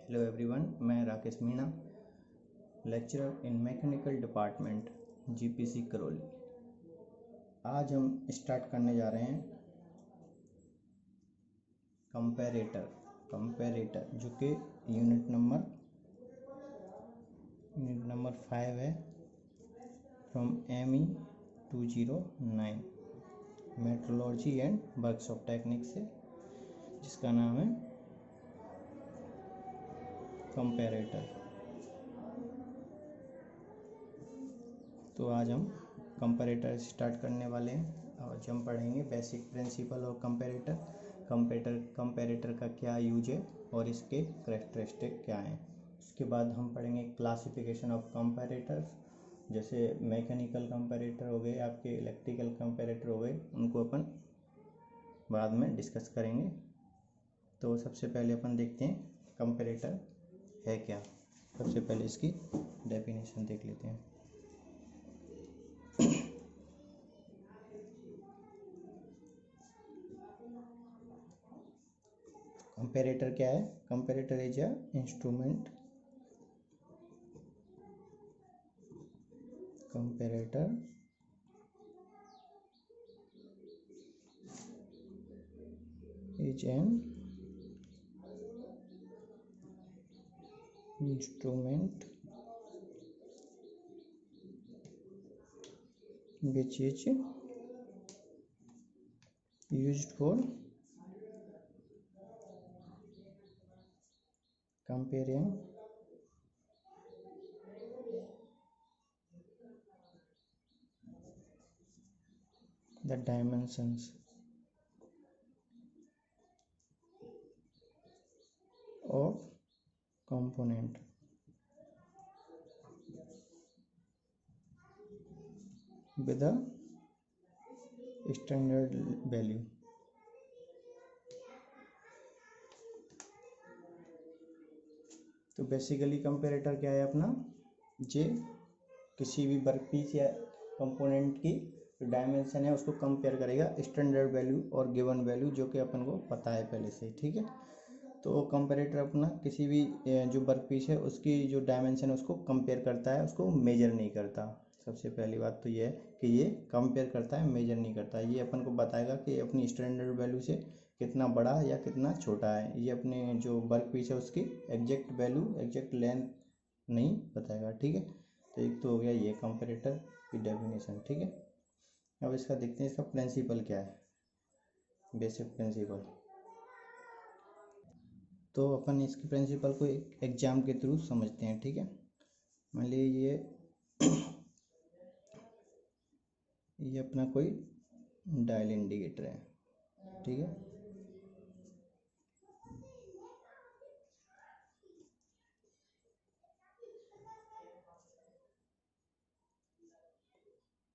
Hello everyone, मैं Rakesh Meena, lecturer in mechanical department GPC Karauli. आज हम स्टार्ट करने जा रहे हैं कंपैरेटर जो कि यूनिट नंबर 5 है from ME 209 metrology and workshop technique से, जिसका नाम है कंपैरेटर। तो आज हम कंपैरेटर स्टार्ट करने वाले हैं। आज हम पढ़ेंगे बेसिक प्रिंसिपल और कंपैरेटर का क्या यूज है और इसके कैरेक्टरिस्टिक क्या हैं। उसके बाद हम पढ़ेंगे क्लासिफिकेशन ऑफ कंपैरेटर्स, जैसे मैकेनिकल कंपैरेटर हो गए, आपके इलेक्ट्रिकल कंपैरेटर हो गए, उनको अपन बाद में डिस्कस करेंगे। तो सबसे पहले अपन देखते हैं कंपैरेटर है क्या। सबसे पहले इसकी डेफिनेशन देख लेते हैं। कंपैरेटर क्या है? Comparator is a instrument is an instrument which is used for comparing the dimensions of component with a standard value। तो बेसिकली कंपैरेटर क्या है अपना, जे किसी भी वर्कपीस या कंपोनेंट की जो डायमेंशन है उसको कंपेयर करेगा स्टैंडर्ड वैल्यू और गिवन वैल्यू, जो कि अपन को पता है पहले से, ठीक है। तो कंपैरेटर अपना किसी भी जो वर्कपीस है उसकी जो डायमेंशन है उसको कंपेयर करता है, उसको मेजर नहीं करता। सबसे पहली बात तो ये है कि ये कंपेयर करता है, मेजर नहीं करता। ये अपन को बताएगा कि अपनी स्टैंडर्ड वैल्यू से कितना बड़ा या कितना छोटा है। ये अपने जो वर्क पीस है उसकी एग्जैक्ट वैल्यू, एग्जैक्ट लेंथ नहीं बताएगा, ठीक है। तो एक तो हो गया ये कंपैरेटर की डेफिनेशन, ठीक है। अब इसका देखते हैं इसका प्रिंसिपल क्या है, बेसिक प्रिंसिपल। तो अपन इसके प्रिंसिपल को एक एग्जाम के थ्रू समझते हैं, ठीक है। मान लीजिए ये अपना कोई डायल इंडिकेटर है, ठीक है।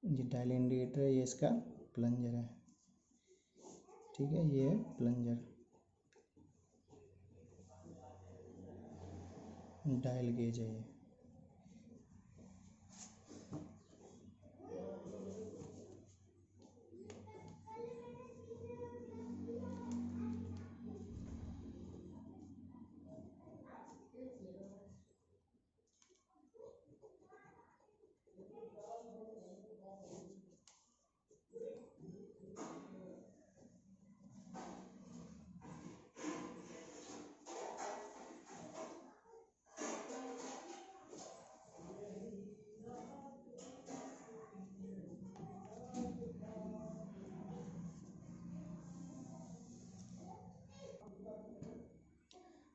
ये डायल इंडिकेटर है, ये इसका प्लंजर है, ठीक है। ये है प्लंजर, डायल गेज है ये।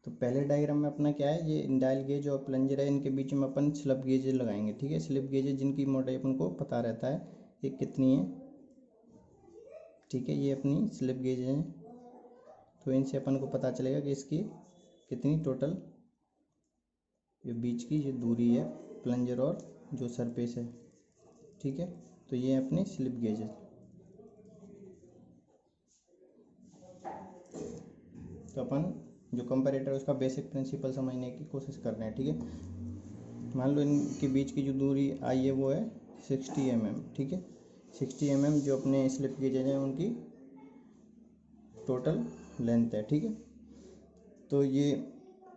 तो पहले डायग्राम में अपना क्या है, ये डायल गेज और प्लंजर है, इनके बीच में अपन स्लिप गेज लगाएंगे, ठीक है। स्लिप गेज जिनकी मोटाई अपन को पता रहता है ये कितनी है, ठीक है। ये अपनी स्लिप गेज है, तो इनसे अपन को पता चलेगा कि इसकी कितनी टोटल ये बीच की ये दूरी है प्लंजर और जो सरफेस है, ठीक है। तो ये अपनी स्लिप गेज है। तो अपन जो कंपैरेटर है उसका बेसिक प्रिंसिपल समझने की कोशिश कर रहे हैं, ठीक है। मान लो इनके बीच की जो दूरी आई है वो है 60 mm, ठीक है। 60 mm जो अपने स्लिप गेज हैं उनकी टोटल लेंथ है, ठीक है। तो ये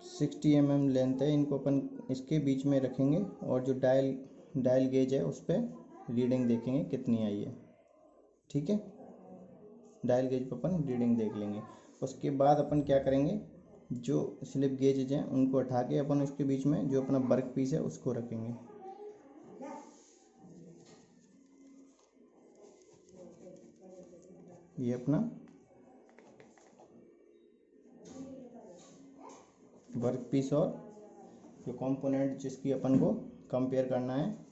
60 mm लेंथ है, इनको अपन इसके बीच में रखेंगे और जो डायल गेज है उस पर रीडिंग देखेंगे कितनी आई है। ठीक है, डायल गेज पर अपन रीडिंग देख लेंगे। उसके बाद अपन क्या करेंगे, जो स्लिप गेजेज हैं उनको उठा के अपन उसके बीच में जो अपना वर्क पीस है उसको रखेंगे। ये अपना वर्क पीस और जो कंपोनेंट जिसकी अपन को कंपेयर करना है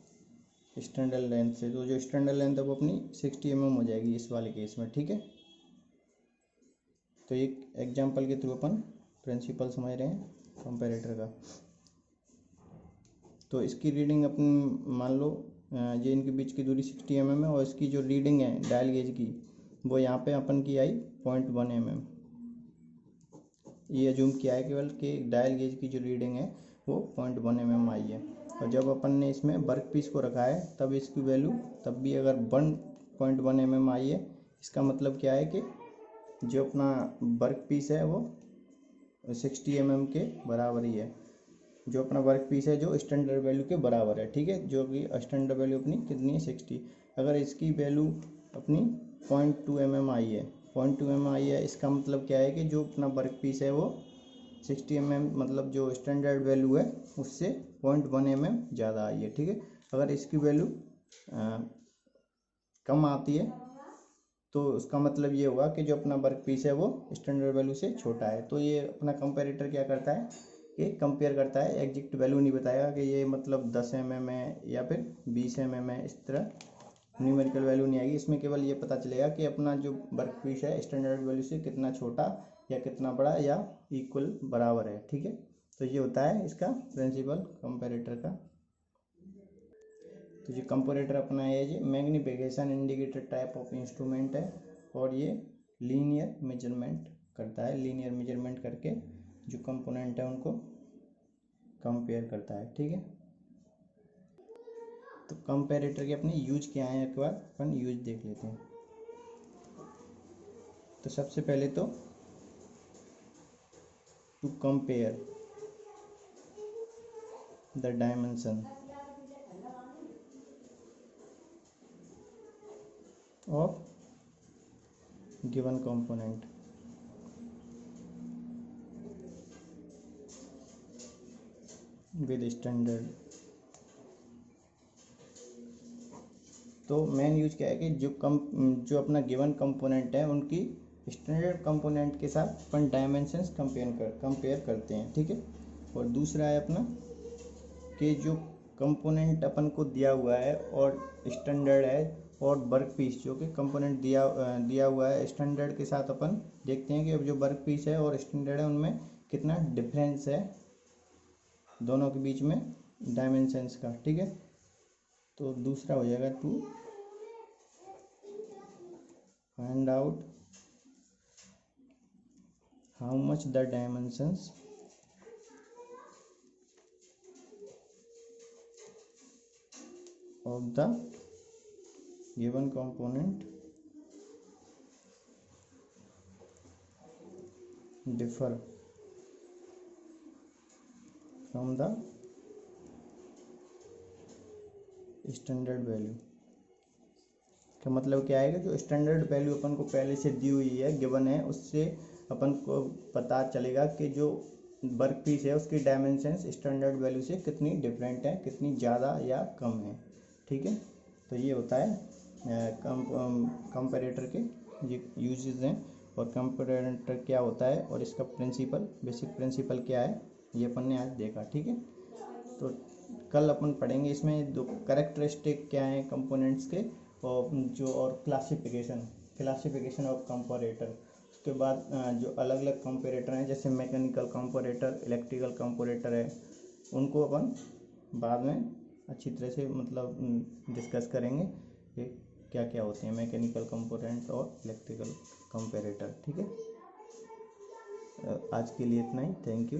स्टैंडर्ड लेंथ से, तो जो स्टैंडर्ड लेंथ है वो अपनी 60 mm हो जाएगी इस वाले केस में। ठीक है, तो एक एग्जांपल के थ्रू अपन प्रिंसिपल समझ रहे हैं कंपैरेटर का। तो इसकी रीडिंग अपन मान लो ये इनके बीच की दूरी 60 mm है और इसकी जो रीडिंग है डायल गेज की वो यहाँ पे अपन की आई 0.1 mm। ये अज्यूम किया है केवल कि डायल गेज की जो रीडिंग है वो 0.1 mm आई है, और जब अपन ने इसमें वर्क पीस को रखा है तब इसकी वैल्यू तब भी अगर 1.1 mm आई है, इसका मतलब क्या है कि जो अपना वर्क पीस है वो 60 mm के बराबर ही है। जो अपना वर्क पीस है जो स्टैंडर्ड वैल्यू के बराबर है। ठीक है, जो कि स्टैंडर्ड वैल्यू अपनी कितनी है 60। अगर इसकी वैल्यू अपनी 0.2 mm आई है, 0.2 mm आई है, इसका मतलब क्या है कि जो अपना वर्क पीस है वो 60 mm मतलब जो स्टैंडर्ड वैल्यू है उससे 0.1 mm ज़्यादा आई है। ठीक है, अगर इसकी वैल्यू कम आती है तो उसका मतलब ये हुआ कि जो अपना वर्क पीस है वो स्टैंडर्ड वैल्यू से छोटा है। तो ये अपना कंपैरेटर क्या करता है कि कंपेयर करता है, एग्जैक्ट वैल्यू नहीं बताएगा कि ये मतलब 10 mm है या फिर 20 mm है, इस तरह न्यूमेरिकल वैल्यू नहीं आएगी इसमें। केवल ये पता चलेगा कि अपना जो वर्क पीस है स्टैंडर्ड वैल्यू से कितना छोटा या कितना बड़ा या इक्वल बराबर है। ठीक है, तो ये होता है इसका प्रिंसिपल कंपैरेटर का। तो ये कंपैरेटर अपना है ये magnification indicator type of instrument है और ये लीनियर मेजरमेंट करता है। लीनियर मेजरमेंट करके जो कंपोनेंट है उनको कंपेयर करता है। ठीक है, तो कंपैरेटर के अपने यूज क्या है एक बार अपन यूज देख लेते हैं। तो सबसे पहले तो to compare the dimension of given component with standard. तो मेन यूज क्या है कि जो अपना गिवन कंपोनेंट है उनकी स्टैंडर्ड कंपोनेंट के साथ अपन डायमेंशंस कंपेयर करते हैं। ठीक है, और दूसरा है अपना कि जो कंपोनेंट अपन को दिया हुआ है और स्टैंडर्ड है और वर्क पीस जो कि कंपोनेंट दिया हुआ है स्टैंडर्ड के साथ अपन देखते हैं कि अब जो वर्क पीस है और स्टैंडर्ड है उनमें कितना डिफरेंस है दोनों के बीच में डायमेंशंस का। ठीक है, तो दूसरा हो जाएगा to find out how much the dimensions of the given component differ from the standard value। का मतलब क्या है कि जो स्टैंडर्ड वैल्यू अपन को पहले से दी हुई है गिवन है उससे अपन को पता चलेगा कि जो वर्क पीस है उसकी डायमेंशंस स्टैंडर्ड वैल्यू से कितनी डिफरेंट है, कितनी ज़्यादा या कम है। ठीक है, तो ये होता है कंपैरेटर के ये यूजेस हैं और कंपैरेटर क्या होता है और इसका प्रिंसिपल बेसिक प्रिंसिपल क्या है ये अपन ने आज देखा। ठीक है, तो कल अपन पढ़ेंगे इसमें दो कैरेक्टरिस्टिक क्या हैं कंपोनेंट्स के और क्लासिफिकेशन ऑफ कंपैरेटर। उसके बाद जो अलग अलग कंपैरेटर हैं जैसे मैकेनिकल कंपैरेटर, इलेक्ट्रिकल कंपैरेटर है, उनको अपन बाद में अच्छी तरह से मतलब डिस्कस करेंगे कि क्या क्या होते हैं मैकेनिकल कंपोनेंट और इलेक्ट्रिकल कंपैरेटर। ठीक है, आज के लिए इतना ही। Thank you.